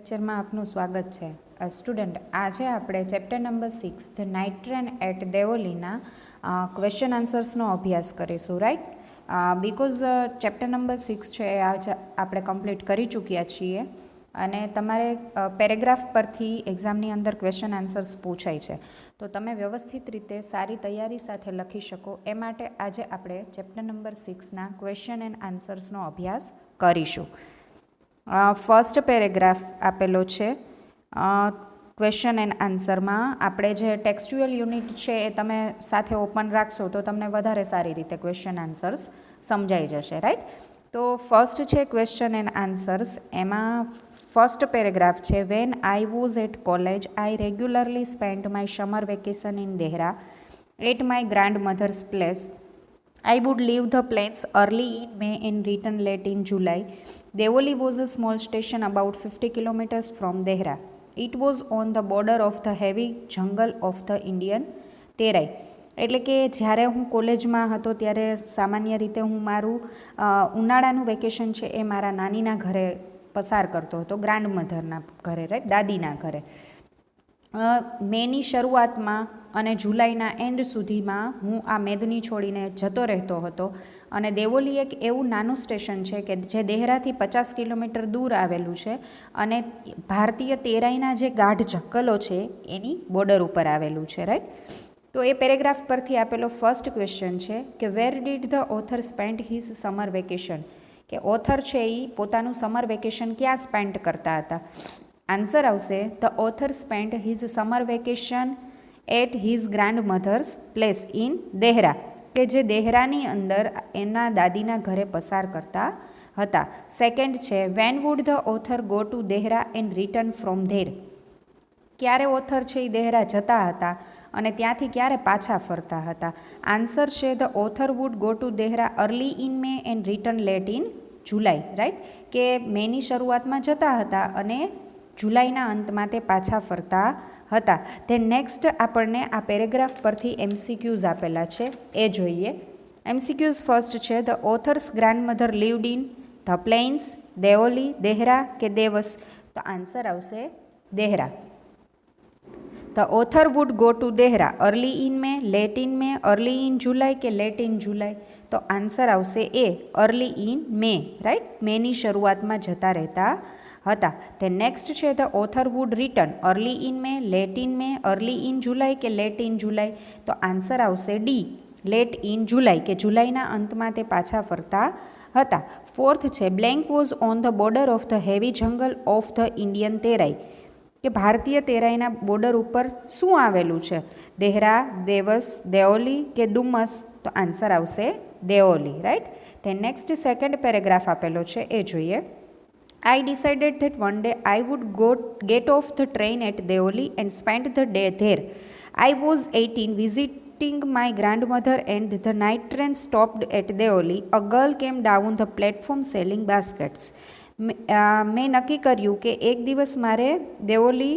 લેક્ચરમાં આપનું સ્વાગત છે. સ્ટુડન્ટ, આજે આપણે chapter number 6 the night train at દેવોલીના ક્વેશ્ચન આન્સર્સનો અભ્યાસ કરીશું, રાઈટ? બિકોઝ ચેપ્ટર નંબર 6 છે એ આજે આપણે કમ્પ્લીટ કરી ચૂક્યા છીએ અને તમારે પેરેગ્રાફ પરથી એક્ઝામની અંદર ક્વેશ્ચન આન્સર્સ પૂછાય છે, તો તમે વ્યવસ્થિત રીતે સારી તૈયારી સાથે લખી શકો એ માટે આજે આપણે ચેપ્ટર નંબર 6ના ક્વેશ્ચન એન્ડ આન્સર્સનો અભ્યાસ કરીશું. ફર્સ્ટ પેરેગ્રાફ આપેલો છે ક્વેશ્ચન એન્ડ આન્સરમાં. આપણે જે ટેક્સ્ચ્યુઅલ યુનિટ છે એ તમે સાથે ઓપન રાખશો તો તમને વધારે સારી રીતે ક્વેશ્ચન આન્સર્સ સમજાઈ જશે, રાઈટ? તો ફર્સ્ટ છે ક્વેશ્ચન એન્ડ આન્સર્સ. એમાં ફર્સ્ટ પેરેગ્રાફ છે, when I was at college I regularly spent my summer vacation in Dehra at my grandmother's place. I would leave the plains early in May and return late in July. Devoli was a small station about 50 kilometers from Dehra. It was on the border of the heavy jungle of the Indian Terai. એટલે કે જ્યારે હું કોલેજમાં હતો ત્યારે સામાન્ય રીતે હું મારું ઉનાળાનું વેકેશન છે એ મારા નાનીના ઘરે પસાર કરતો હતો, ગ્રાન્ડ મધરના ઘરે, રાઈટ, દાદીના ઘરે. મેની શરૂઆતમાં અને જુલાઈના એન્ડ સુધીમાં હું આ મેદની છોડીને જતો રહેતો હતો. અને દેવોલી એક એવું નાનું સ્ટેશન છે કે જે દેહરાથી 50 કિલોમીટર દૂર આવેલું છે અને ભારતીય તેરાઈના જે ગાઢ જંગલો છે એની બોર્ડર ઉપર આવેલું છે, રાઈટ? તો એ પેરેગ્રાફ પરથી આપેલો ફર્સ્ટ ક્વેશ્ચન છે કે where did the author spend his summer vacation, કે ઓથર છે એ પોતાનું સમર વેકેશન ક્યાં સ્પેન્ડ કરતા હતા. આન્સર આવશે the author spend his summer vacation at his grandmother's place in Dehra, કે જે દેહરાની અંદર એના દાદીના ઘરે પસાર કરતા હતા. સેકન્ડ છે, when would the author go to Dehra and return from there, ક્યારે ઓથર છે એ દેહરા જતા હતા અને ત્યાંથી ક્યારે પાછા ફરતા હતા. આન્સર છે the author would go to Dehra early in May and return late in July, right? કે મેની શરૂઆતમાં જતા હતા અને જુલાઈના અંતમાં તે પાછા ફરતા હતા. તે નેક્સ્ટ આપણને આ પેરેગ્રાફ પરથી MCQs આપેલા છે એ જોઈએ. MCQs ફર્સ્ટ છે, the author's grandmother lived in the plains, Deoli, Dehra કે દેવસ, તો આન્સર આવશે Dehra. The author would go to Dehra early in May, late in May, early in July કે લેટ ઇન જુલાઈ, તો આન્સર આવશે A, early in May, right? મેની શરૂઆતમાં જતા રહેતા હતા. તે નેક્સ્ટ છે, the author would return early in May, late in May, early in July કે લેટ ઇન જુલાઈ, તો આન્સર આવશે ડી, લેટ ઇન જુલાઈ, કે જુલાઈના અંતમાં તે પાછા ફરતા હતા. ફોર્થ છે, blank was on the border of the heavy જંગલ ઓફ ધ ઇન્ડિયન તેરાઈ, કે ભારતીય તેરાઈના બોર્ડર ઉપર શું આવેલું છે, દેહરા, દેવસ, દેઓલી કે ડુમસ, તો આન્સર આવશે દેઓલી, રાઈટ? તે નેક્સ્ટ સેકન્ડ પેરેગ્રાફ આપેલો છે એ જોઈએ. I decided that one day I would get off the train at Deoli and spend the day there. I was 18, visiting my grandmother, and the night train stopped at Deoli. A girl came down the platform selling baskets. મેં નક્કી કર્યું કે એક દિવસ મારે દેવોલી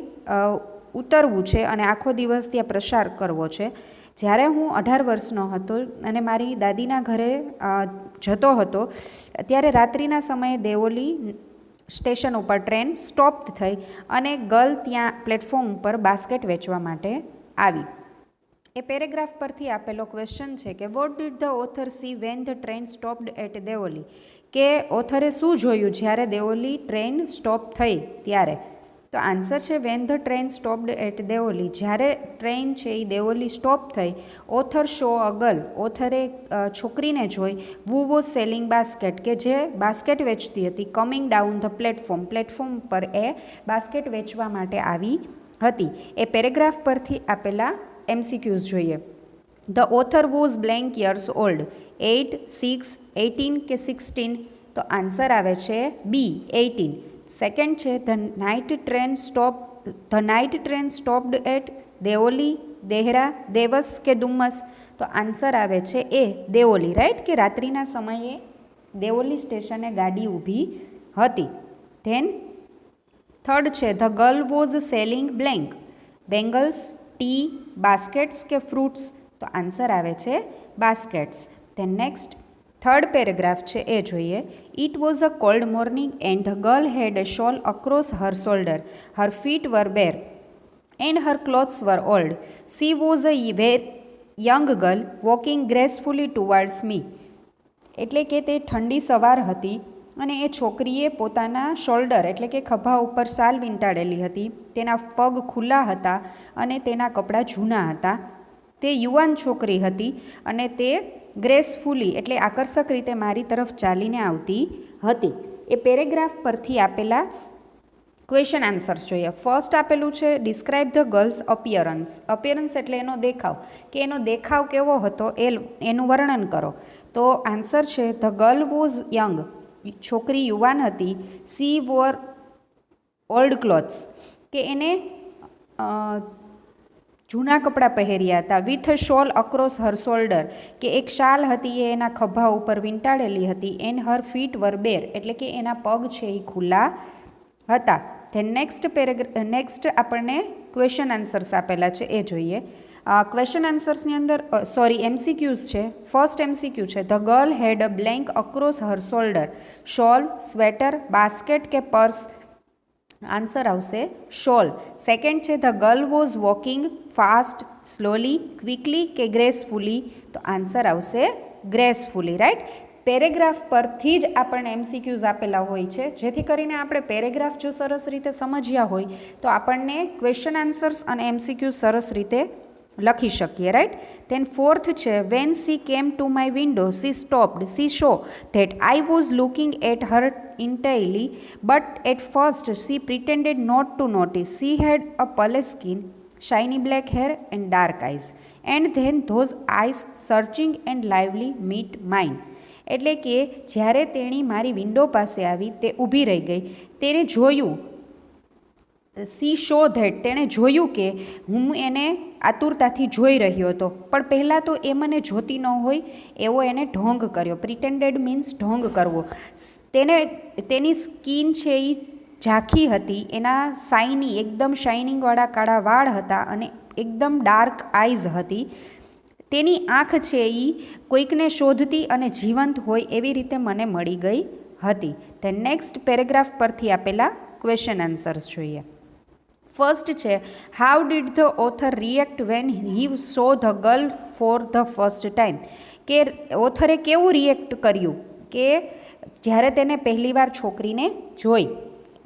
ઉતરવું છે અને આખો દિવસ ત્યાં પ્રસાર કરવો છે. જ્યારે હું 18 વર્ષનો હતો અને મારી દાદીના ઘરે જતો હતો ત્યારે રાત્રિના સમયે દેવોલી સ્ટેશન ઉપર ટ્રેન સ્ટોપ થઈ અને ગર્લ ત્યાં પ્લેટફોર્મ ઉપર બાસ્કેટ વેચવા માટે આવી. એ પેરેગ્રાફ પરથી આપેલો ક્વેશ્ચન છે કે what did the author see when the train stopped at Deoli, કે ઓથરે શું જોયું જ્યારે દેવોલી ટ્રેન સ્ટોપ થઈ ત્યારે. તો આન્સર છે when the train stopped at Deoli, જ્યારે ટ્રેન છે એ દેવોલી સ્ટોપ થઈ. ઓથર શો અ ગર્લ, ઓથરે છોકરીને જોઈ. વુ વોઝ સેલિંગ બાસ્કેટ, કે જે બાસ્કેટ વેચતી હતી. Coming down the platform, platform પર એ બાસ્કેટ વેચવા માટે આવી હતી. એ પેરેગ્રાફ પરથી આપેલા MCQs જોઈએ. The author was blank years old, 8, 6, 18 કે 16, તો આન્સર આવે છે બી, 18. સેકન્ડ છે, the night train stopped at Deoli, Dehra, Dewas કે ડુમસ, તો આન્સર આવે છે એ, દેઓલી, રાઈટ? કે રાત્રિના સમયે દેઓલી સ્ટેશને ગાડી ઊભી હતી. ધેન થર્ડ છે, the girl was selling blank, bangles, tea, baskets કે ફ્રૂટ્સ, તો આન્સર આવે છે baskets. Then next third paragraph છે એ જોઈએ. It was a cold morning and the girl had a shawl across her shoulder. Her feet were bare and her clothes were old. She was a young girl walking gracefully towards me. એટલે કે તે ઠંડી સવાર હતી અને એ છોકરીએ પોતાના shoulder એટલે કે ખભા ઉપર શાલ વીંટાળેલી હતી. તેના પગ ખુલ્લા હતા અને તેના કપડાં જૂના હતા. તે યુવાન છોકરી હતી અને તે ગ્રેસફુલી એટલે આકર્ષક રીતે મારી તરફ ચાલીને આવતી હતી. એ પેરેગ્રાફ પરથી આપેલા ક્વેશ્ચન આન્સર્સ જોઈએ. ફર્સ્ટ આપેલું છે describe the girls appearance. Appearance એટલે એનો દેખાવ, કે એનો દેખાવ કેવો હતો એનું વર્ણન કરો. તો આન્સર છે ધ ગર્લ વોઝ યંગ. છોકરી યુવાન હતી. સી વોર ઓલ્ડ ક્લોથ્સ, કે એને જૂના કપડાં પહેર્યા હતા. With a shawl across her shoulder, કે એક શાલ હતી એ એના ખભા ઉપર વીંટાળેલી હતી. એન્ડ હર ફીટ વર બેર, એટલે કે એના પગ છે એ ખુલ્લા હતા. ધેન નેક્સ્ટ આપણને ક્વેશ્ચન આન્સર્સ આપેલા છે એ જોઈએ. ક્વેશ્ચન આન્સર્સની અંદર એમસીક્યુઝ છે. ફર્સ્ટ એમસીક્યુ છે the girl had a blanket across her shoulder. Shawl, sweater, basket કે પર્સ? આન્સર આવશે શોલ. સેકન્ડ છે the girl was walking fast, slowly, quickly કે ગ્રેસફુલી? તો આન્સર આવશે ગ્રેસફુલી. રાઈટ. પેરેગ્રાફ પરથી જ આપણને એમસીક્યુઝ આપેલા હોય છે, જેથી કરીને આપણે પેરેગ્રાફ જો સરસ રીતે સમજ્યા હોય તો આપણને ક્વેશ્ચન આન્સર્સ અને એમસીક્યુઝ સરસ રીતે લખી શકીએ. રાઈટ. ધેન ફોર્થ છે when she came to my window she stopped. She saw that I was looking at her intently, but at first she pretended not to notice. She had a pale skin, shiny black hair and dark eyes, and then those eyes searching and lively meet mine. એટલે કે જ્યારે તેણી મારી window પાસે આવી તે ઊભી રહી ગઈ. તેણે જોયું, સી શો ધેટ, તેણે જોયું કે હું એને આતુરતાથી જોઈ રહ્યો હતો, પણ પહેલાં તો એ મને જોતી ન હોય એવો એને ઢોંગ કર્યો. પ્રિટેન્ડેડ મીન્સ ઢોંગ કરવો. તેની સ્કિન છે એ ઝાંખી હતી, એના એકદમ શાઇનિંગવાળા કાળા વાળ હતા અને એકદમ ડાર્ક આઈઝ હતી. તેની આંખ છે એ કોઈકને શોધતી અને જીવંત હોય એવી રીતે મને મળી ગઈ હતી. તે નેક્સ્ટ પેરેગ્રાફ પરથી આપેલા ક્વેશ્ચન આન્સર્સ જોઈએ. ફર્સ્ટ છે how did the author react when he saw the girl for the first time. કે ઓથરે કેવું રિએક્ટ કર્યું કે જ્યારે તેને પહેલીવાર છોકરીને જોઈ.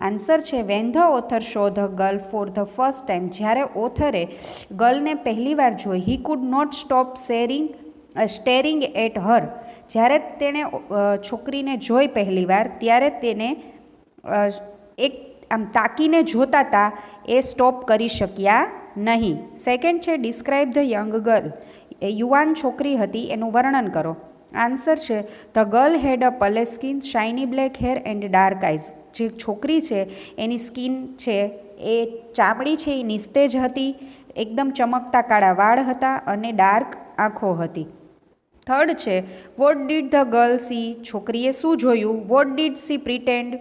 આન્સર છે when the author saw the girl for the first time. જ્યારે ઓથરે ગર્લને પહેલીવાર જોઈ. He could not stop staring at her. જ્યારે તેણે છોકરીને જોઈ પહેલીવાર ત્યારે તેને એક આમ તાકીને જોતા હતા, એ સ્ટોપ કરી શક્યા નહીં. સેકન્ડ છે ડિસ્ક્રાઇબ ધ યંગ ગર્લ. એ યુવાન છોકરી હતી એનું વર્ણન કરો. આન્સર છે the girl had a pale skin, shiny black hair and dark eyes. જે છોકરી છે એની સ્કિન છે એ ચામડી છે એ નિસ્તેજ હતી, એકદમ ચમકતા કાળા વાળ હતા અને ડાર્ક આંખો હતી. થર્ડ છે what did the girl see. છોકરીએ શું જોયું. What did she pretend.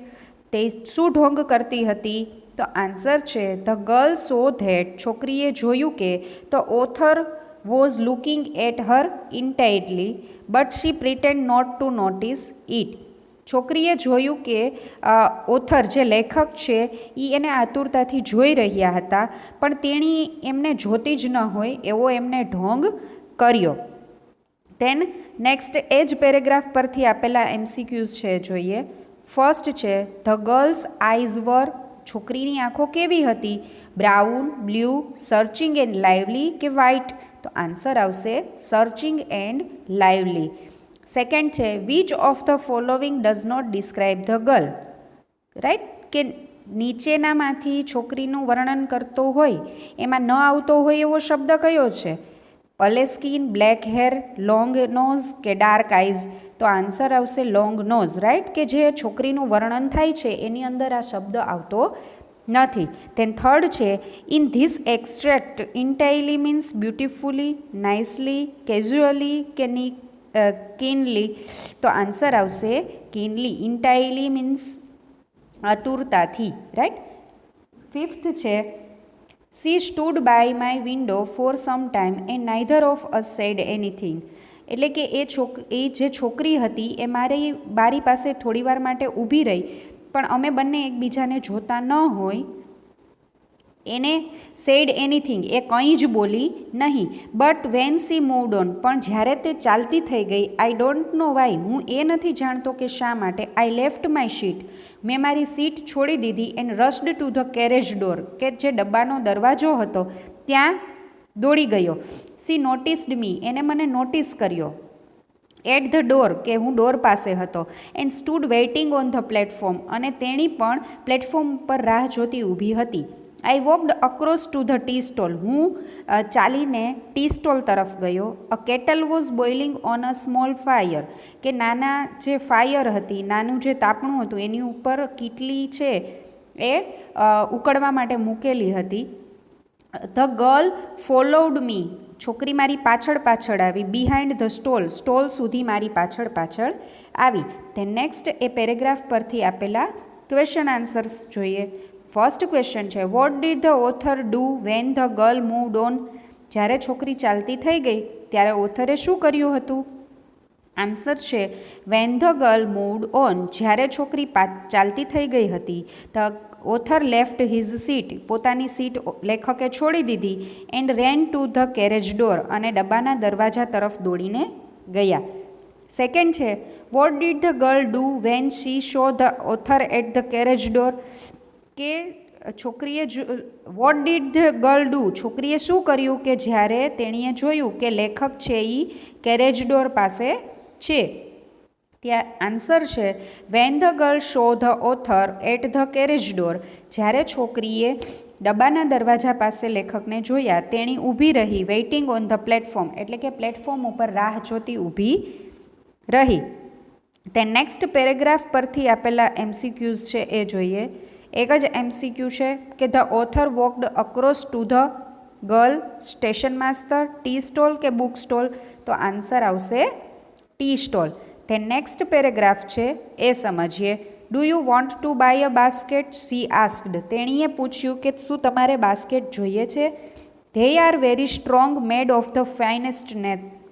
તે શું ઢોંગ કરતી હતી. તો આન્સર છે ધ ગર્લ સો ધેટ. છોકરીએ જોયું કે the author was looking at her intently but she pretend not to notice it. છોકરીએ જોયું કે ઓથર જે લેખક છે એ એને આતુરતાથી જોઈ રહ્યા હતા, પણ તેણી એમને જોતી જ ન હોય એવો એમને ઢોંગ કર્યો. ધેન નેક્સ્ટ એ જ પેરેગ્રાફ પરથી આપેલા એમસીક્યુઝ છે જોઈએ. ફર્સ્ટ છે ધ ગર્લ્સ આઈઝ વર. છોકરીની આંખો કેવી હતી. Brown, blue, searching and lively કે વ્હાઇટ. તો આન્સર આવશે સર્ચિંગ એન્ડ લાઇવલી. સેકન્ડ છે which of the following does not describe the girl. Right. કે નીચેનામાંથી છોકરીનું વર્ણન કરતો હોય એમાં ન આવતો હોય એવો શબ્દ કયો છે. Pale skin, black hair, long nose કે ડાર્ક આઈઝ. તો આન્સર આવશે લોંગ નોઝ. રાઈટ. કે જે છોકરીનું વર્ણન થાય છે એની અંદર આ શબ્દ આવતો નથી. ધેન થર્ડ છે in this extract intently means beautifully, nicely, casually કે કીનલી. તો આન્સર આવશે કીનલી. ઇન્ટાઇલી મીન્સ આતુરતાથી. રાઈટ. ફિફ્થ છે she stood by my window for some time and neither of us said anything. એટલે કે એ જે છોકરી હતી એ મારી બારી પાસે થોડીવાર માટે ઊભી રહી, પણ અમે બંને એકબીજાને જોતા ન હોય. એને સેડ એનીથિંગ, એ કંઈ જ બોલી નહીં. But when she moved on, પણ જ્યારે તે ચાલતી થઈ ગઈ, આઈ ડોન્ટ નો વાય, હું એ નથી જાણતો કે શા માટે, આઈ લેફ્ટ માય સીટ, મેં મારી સીટ છોડી દીધી, and rushed to the carriage door, કે જે ડબ્બાનો દરવાજો હતો ત્યાં દોડી ગયો. સી નોટિસ્ડ મી, એને મને નોટિસ કર્યો. એટ ધ ડોર, કે હું ડોર પાસે હતો. And stood waiting on the platform, અને તેણી પણ પ્લેટફોર્મ પર રાહ જોતી ઊભી હતી. I walked across to the tea stall, હું ચાલીને ટી સ્ટોલ તરફ ગયો. A kettle was boiling on a small fire, કે નાના જે ફાયર હતી, નાનું જે તાપણું હતું એની ઉપર કીટલી છે એ ઉકળવા માટે મૂકેલી હતી. ધ ગર્લ ફોલોવડ મી, છોકરી મારી પાછળ પાછળ આવી. બિહાઇન્ડ ધ સ્ટોલ, સ્ટોલ સુધી મારી પાછળ પાછળ આવી. તે નેક્સ્ટ એ પેરેગ્રાફ પરથી આપેલા ક્વેશ્ચન આન્સર્સ જોઈએ. ફર્સ્ટ ક્વેશ્ચન છે, what did the author do when the girl moved on, જ્યારે છોકરી ચાલતી થઈ ગઈ ત્યારે ઓથરે શું કર્યું હતું? આન્સર છે when the girl moved on, જ્યારે છોકરી ચાલતી થઈ ગઈ હતી. The author left his seat, પોતાની સીટ લેખકે છોડી દીધી. And ran to the carriage door, અને ડબ્બાના દરવાજા તરફ દોડીને ગયા. સેકન્ડ છે, what did the girl do when she saw the author at the carriage door, કે છોકરીએ what did the girl do, છોકરીએ શું કર્યું કે જ્યારે તેણીએ જોયું કે લેખક છે એ કેરેજ ડોર પાસે છે. ત્યાં આન્સર છે when the girl saw the author at the carriage door, જ્યારે છોકરીએ ડબ્બાના દરવાજા પાસે લેખકને જોયા તેણી ઊભી રહી. વેઇટિંગ ઓન ધ પ્લેટફોર્મ, એટલે કે પ્લેટફોર્મ ઉપર રાહ જોતી ઊભી રહી. તે નેક્સ્ટ પેરેગ્રાફ પરથી આપેલા એમસીક્યુઝ છે એ જોઈએ. એક જ એમસીક્યુ છે કે the author walked across to the girl station master, tea stall કે બુક સ્ટોલ, તો આન્સર આવશે ટી સ્ટોલ. તે નેક્સ્ટ પેરેગ્રાફ છે એ સમજીએ. Do you want to buy a basket, she asked, તેણીએ પૂછ્યું કે શું તમારે બાસ્કેટ જોઈએ છે? They are very strong, made of the finest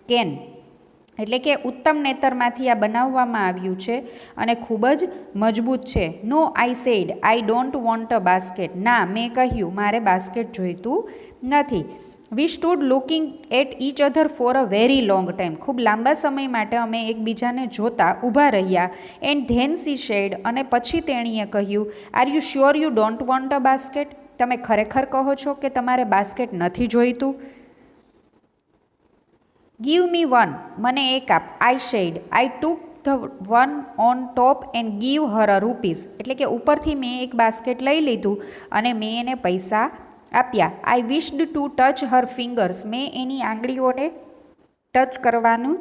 cane, એટલે કે ઉત્તમ નેતરમાંથી આ બનાવવામાં આવ્યું છે અને ખૂબ જ મજબૂત છે. No I said, I don't want a basket, ના મેં કહ્યું મારે બાસ્કેટ જોઈતું નથી. We stood looking at each other for a very long time, ખૂબ લાંબા સમય માટે અમે એકબીજાને જોતા ઊભા રહ્યા. એન્ડ ધેન સી શેડ, અને પછી તેણીએ કહ્યું, are you sure you don't want a basket, તમે ખરેખર કહો છો કે તમારે બાસ્કેટ નથી જોઈતું? ગીવ મી વન, મને એક આપ. I said, I took the one on top and give her a rupees, એટલે કે ઉપરથી મેં એક બાસ્કેટ લઈ લીધું અને મેં એને પૈસા આપ્યા. I wished to touch her fingers, મેં એની આંગળીઓને ટચ કરવાનું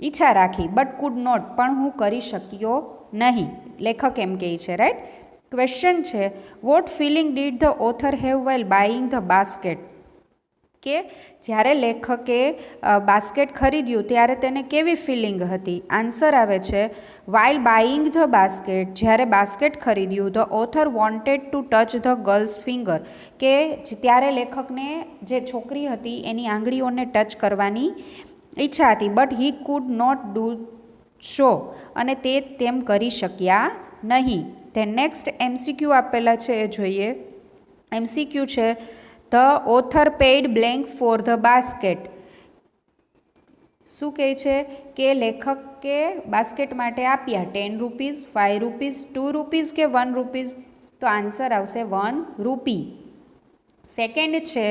ઈચ્છા રાખી. બટ કુડ નોટ, પણ હું કરી શક્યો નહીં, લેખક એમ કહે છે. રાઈટ. ક્વેશ્ચન છે, what feeling did the author have while buying the basket, કે જ્યારે લેખકે બાસ્કેટ ખરીદ્યું ત્યારે તેને કેવી ફિલિંગ હતી? આન્સર આવે છે વાઇલ બાઇંગ ધ બાસ્કેટ, જ્યારે બાસ્કેટ ખરીદ્યું, the author wanted to touch the girl's finger, કે ત્યારે લેખકને જે છોકરી હતી એની આંગળીઓને ટચ કરવાની ઈચ્છા હતી. But he could not do so, અને તે તેમ કરી શક્યા નહીં. તે નેક્સ્ટ એમસીક્યુ આપેલા છે એ જોઈએ. એમસીક્યુ છે, the author paid blank for the basket, શું કહે છે કે લેખકે બાસ્કેટ માટે આપ્યા 10 રૂપીઝ, 5 રૂપીઝ, 2 રૂપીઝ કે 1 રૂપીઝ, તો આન્સર આવશે 1 રૂપી. સેકન્ડ છે,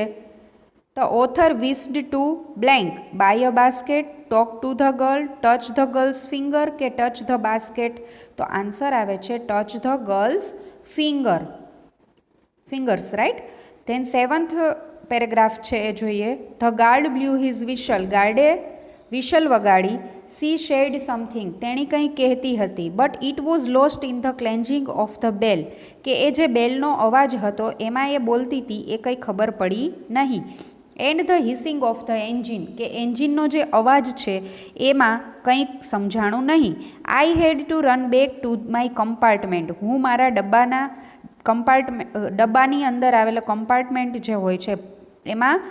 the author wished to blank buy a basket, talk to the girl, touch the girl's finger કે ટચ ધ બાસ્કેટ, તો આન્સર આવે છે touch the girl's fingers. Right. Then seventh paragraph છે એ જોઈએ. The guard blew his whistle, ગાર્ડે whistle વગાડી. She said something, તેણી કંઈ કહેતી હતી. But it was lost in the clanging of the bell, કે એ જે બેલનો અવાજ હતો એમાં એ બોલતી હતી એ કંઈ ખબર પડી નહીં. And the hissing of the engine, કે એન્જિનનો જે અવાજ છે એમાં કંઈક સમજાણું નહીં. I had to run back to my compartment, હું મારા ડબ્બાની અંદર આવેલા કમ્પાર્ટમેન્ટ જે હોય છે એમાં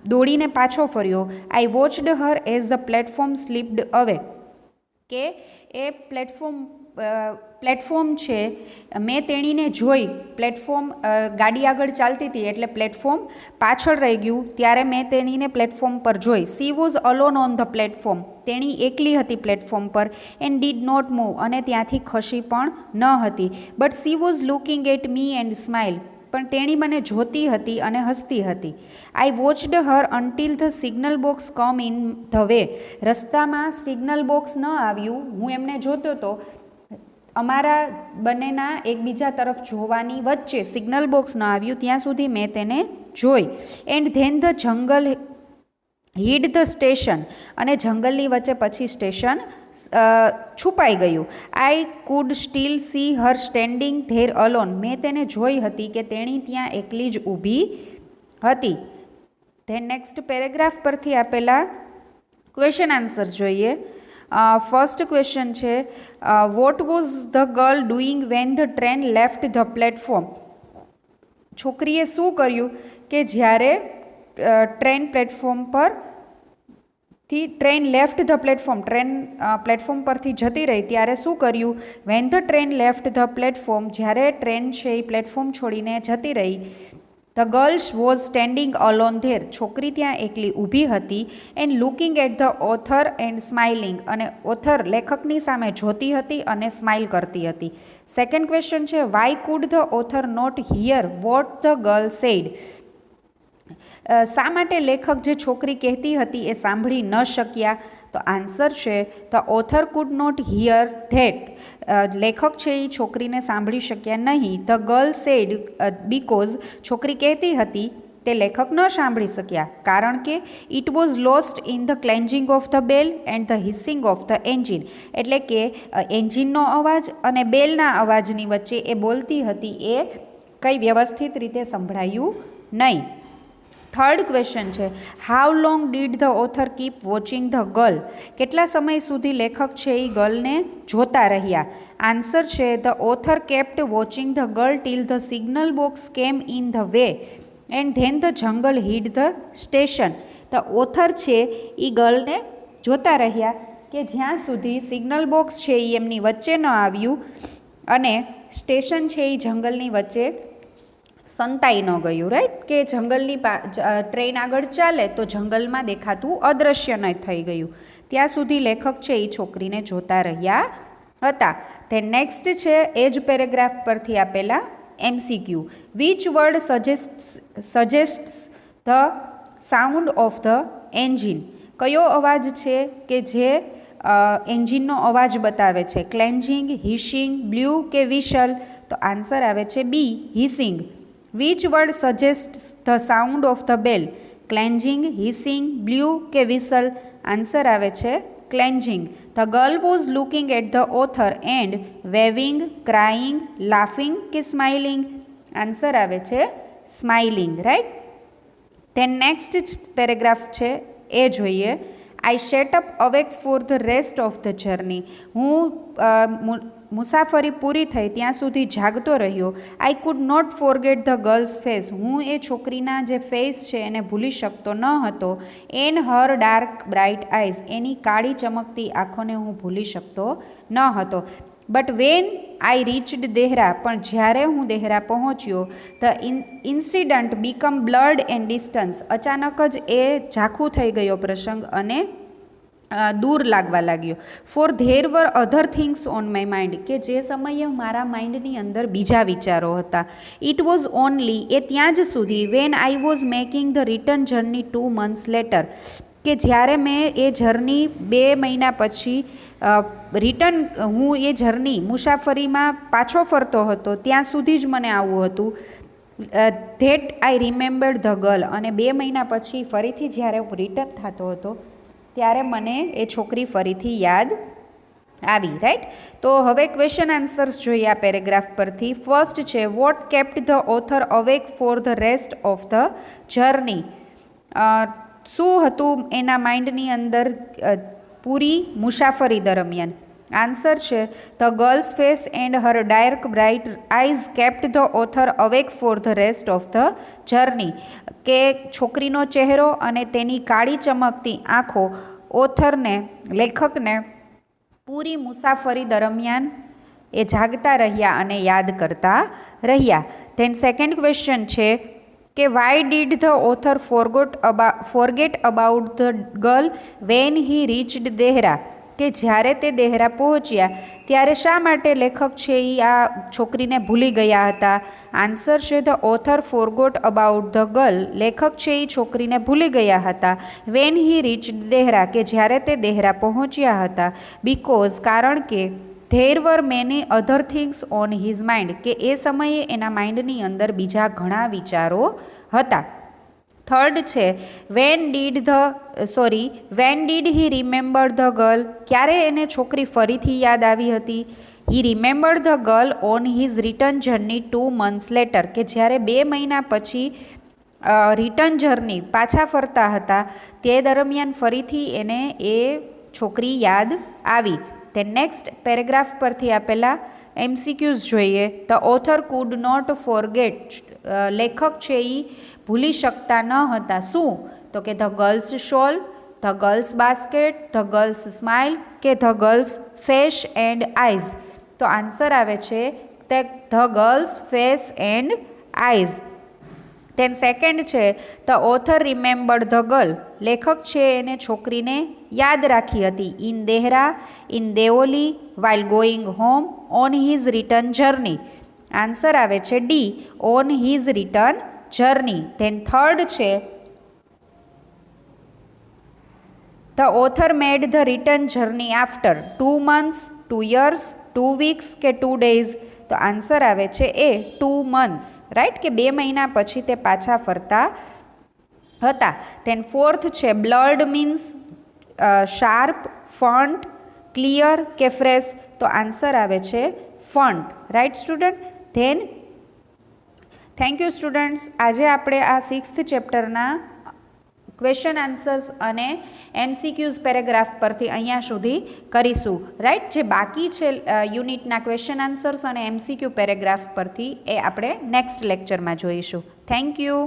દોડીને પાછો ફર્યો. I watched her as the platform slipped away. કે એ પ્લેટફોર્મ છે મેં તેણીને જોઈ. પ્લેટફોર્મ ગાડી આગળ ચાલતી હતી એટલે પ્લેટફોર્મ પાછળ રહી ગયું ત્યારે મેં તેણીને પ્લેટફોર્મ પર જોઈ. She was alone on the platform. તેણી એકલી હતી પ્લેટફોર્મ પર. And did not move. અને ત્યાંથી ખસી પણ ન હતી. But she was looking at me and smile. પણ તેણી મને જોતી હતી અને હસતી હતી. I watched her until the signal box come in the way. રસ્તામાં સિગ્નલ બોક્સ ન આવ્યું, હું એમને જોતો હતો. અમારા બંનેના એકબીજા તરફ જોવાની વચ્ચે સિગ્નલ બોક્સ ન આવ્યું ત્યાં સુધી મેં તેને જોઈ. And then the jungle hid the station. અને જંગલની વચ્ચે પછી સ્ટેશન છુપાઈ ગયું. I could steel C Har standing there alone. મેં તેને જોઈ હતી કે તેણી ત્યાં એકલી જ ઊભી હતી. ધેન નેક્સ્ટ પેરેગ્રાફ પરથી આપેલા ક્વેશ્ચન આન્સર્સ જોઈએ. ફર્સ્ટ ક્વેશ્ચન છે what was the girl doing when the train left the platform. છોકરીએ શું કર્યું કે જ્યારે ટ્રેન પ્લેટફોર્મ પરથી train left the platform, train platform પરથી જતી રહી ત્યારે શું કર્યું. When the train left the platform. જ્યારે ટ્રેન છે એ પ્લેટફોર્મ છોડીને જતી રહી. The girls was standing alone there. છોકરી ત્યાં એકલી ઊભી હતી. And looking at the author and smiling. અને ઓથર લેખકની સામે જોતી હતી અને સ્માઇલ કરતી હતી. સેકન્ડ ક્વેશ્ચન છે why could the author not hear what the girl said. શા માટે લેખક જે છોકરી કહેતી હતી એ સાંભળી ન શક્યા. તો આન્સર છે the author could not hear that. લેખક છે એ છોકરીને સાંભળી શક્યા નહીં. The girl said because. છોકરી કહેતી હતી તે લેખક ન સાંભળી શક્યા કારણ કે it was lost in the clanging of the bell and the hissing of the engine. એટલે કે એન્જિનનો અવાજ અને બેલના અવાજની વચ્ચે એ બોલતી હતી એ કંઈ વ્યવસ્થિત રીતે સંભળાયું નહીં. થર્ડ ક્વેશ્ચન છે how long did the author keep watching the girl. કેટલા સમય સુધી લેખક છે એ ગર્લને જોતા રહ્યા. આન્સર છે the author kept watching the girl till the signal box came in the way and then the jungle hid the station. The author છે એ ગર્લને જોતા રહ્યા કે જ્યાં સુધી સિગ્નલ બોક્સ છે એ એમની વચ્ચે ન આવ્યું અને સ્ટેશન છે એ જંગલની વચ્ચે સંતાઈ ન ગયું. રાઈટ, કે જંગલની ટ્રેન આગળ ચાલે તો જંગલમાં દેખાતું અદૃશ્ય ન થઈ ગયું. ત્યાં સુધી લેખક છે એ છોકરીને જોતા રહ્યા હતા. તે નેક્સ્ટ છે એ જ પેરેગ્રાફ પરથી આપેલા MCQ. Which word suggests the sound of the engine. કયો અવાજ છે કે જે એન્જિનનો અવાજ બતાવે છે. ક્લેન્જિંગ, હિસિંગ, બ્લ્યુ કે વિશલ. તો આન્સર આવે છે B, hissing. Which word suggests the sound of the bell. Clanging, hissing, blue કે વિસલ. આન્સર આવે છે clanging. The girl was looking at the author and waving, crying, laughing કે સ્માઇલિંગ. આન્સર આવે છે smiling. Right. Then next paragraph છે એ જોઈએ. I set up awake for the rest of the journey. હું મુસાફરી પૂરી થઈ ત્યાં સુધી જાગતો રહ્યો. I could not forget the girl's face. હું એ છોકરીના જે ફેસ છે એને ભૂલી શકતો ન હતો. And her dark bright eyes. એની કાળી ચમકતી આંખોને હું ભૂલી શકતો ન હતો. But when I reached Dehra. પણ જ્યારે હું દેહરા પહોંચ્યો the incident become blurred and distance. અચાનક જ એ ઝાંખું થઈ ગયો પ્રસંગ અને દૂર લાગવા લાગ્યો. Four there were other things on my mind. કે જે સમયે મારા માઇન્ડની અંદર બીજા વિચારો હતા. It was only. એ ત્યાં જ સુધી. Van I was making the return journey 2 months later. કે જ્યારે મેં એ જર્ની 2 મહિના પછી હું એ જર્ની મુસાફરીમાં પાછો ફરતો હતો ત્યાં સુધી જ મને આવું હતું. That I રિમેમ્બર્ડ the girl. અને 2 મહિના પછી ફરીથી જ્યારે હું રિટર્ન થતો હતો ત્યારે મને એ છોકરી ફરીથી યાદ આવી. રાઈટ. તો હવે ક્વેશ્ચન આન્સર્સ જોઈએ આ પેરેગ્રાફ પરથી. ફર્સ્ટ છે what kept the author awake for the rest of the journey. શું હતું એના માઇન્ડની અંદર પૂરી મુસાફરી દરમિયાન. આન્સર છે the girl's face and her dark bright eyes kept the author awake for the rest of the journey, કે છોકરીનો ચહેરો અને તેની કાળી ચમકતી આંખો ઓથરને, લેખકને પૂરી મુસાફરી દરમિયાન એ જાગતા રહ્યા અને યાદ કરતા રહ્યા. ધેન સેકન્ડ ક્વેશ્ચન છે કે why did the author forget about the girl when he reached Dehra, કે જ્યારે તે દેહરા પહોંચ્યા ત્યારે શા માટે લેખક છે એ આ છોકરીને ભૂલી ગયા હતા. આન્સર છે the author forgot about the girl, લેખક છે એ છોકરીને ભૂલી ગયા હતા વેન હી રીચ્ડ દેહરા, કે જ્યારે તે દેહરા પહોંચ્યા હતા. બીકોઝ, કારણ કે there were many other things on his mind, કે એ સમયે એના માઇન્ડની અંદર બીજા ઘણા વિચારો હતા. થર્ડ છે when did he remember the girl, ક્યારે એને છોકરી ફરીથી યાદ આવી હતી. He remember the girl on his return journey 2 months later, કે જ્યારે 2 મહિના પછી રિટર્ન જર્ની પાછા ફરતા હતા તે દરમિયાન ફરીથી એને એ છોકરી યાદ આવી. તે નેક્સ્ટ પેરેગ્રાફ પરથી આપેલા MCQs જોઈએ. The author could not forget, લેખક છે એ ભૂલી શકતા ન હતા શું, તો કે the girl's shawl, the girl's basket, the girl's smile, કે the girl's face and eyes. તો આન્સર આવે છે તે the girl's face and eyes. Then second છે the author remembered the girl, લેખક છે એને છોકરીને યાદ રાખી હતી in Dehra, in Deoli, while going home, on his return journey. Answer આવે છે D, on his return journey. Then third છે the author made the return journey after 2 months, 2 years, 2 weeks, કે 2 days. તો આન્સર આવે છે એ 2 months, રાઈટ, કે 2 મહિના પછી તે પાછા ફરતા હતા. ધેન ફોર્થ છે બ્લડ મીન્સ શાર્પ, ફન્ટ, ક્લિયર, કે ફ્રેશ. તો આન્સર આવે છે ફન્ટ, right student. Then thank you students. આજે આપણે આ 6th ચેપ્ટરના ક્વેશ્ચન આન્સર્સ અને MCQs પેરેગ્રાફ પરથી અહીંયા સુધી કરીશું, રાઈટ. જે બાકી છે યુનિટના ક્વેશ્ચન આન્સર્સ અને MCQ પેરેગ્રાફ પરથી એ આપણે નેક્સ્ટ લેક્ચરમાં જોઈશું. Thank you.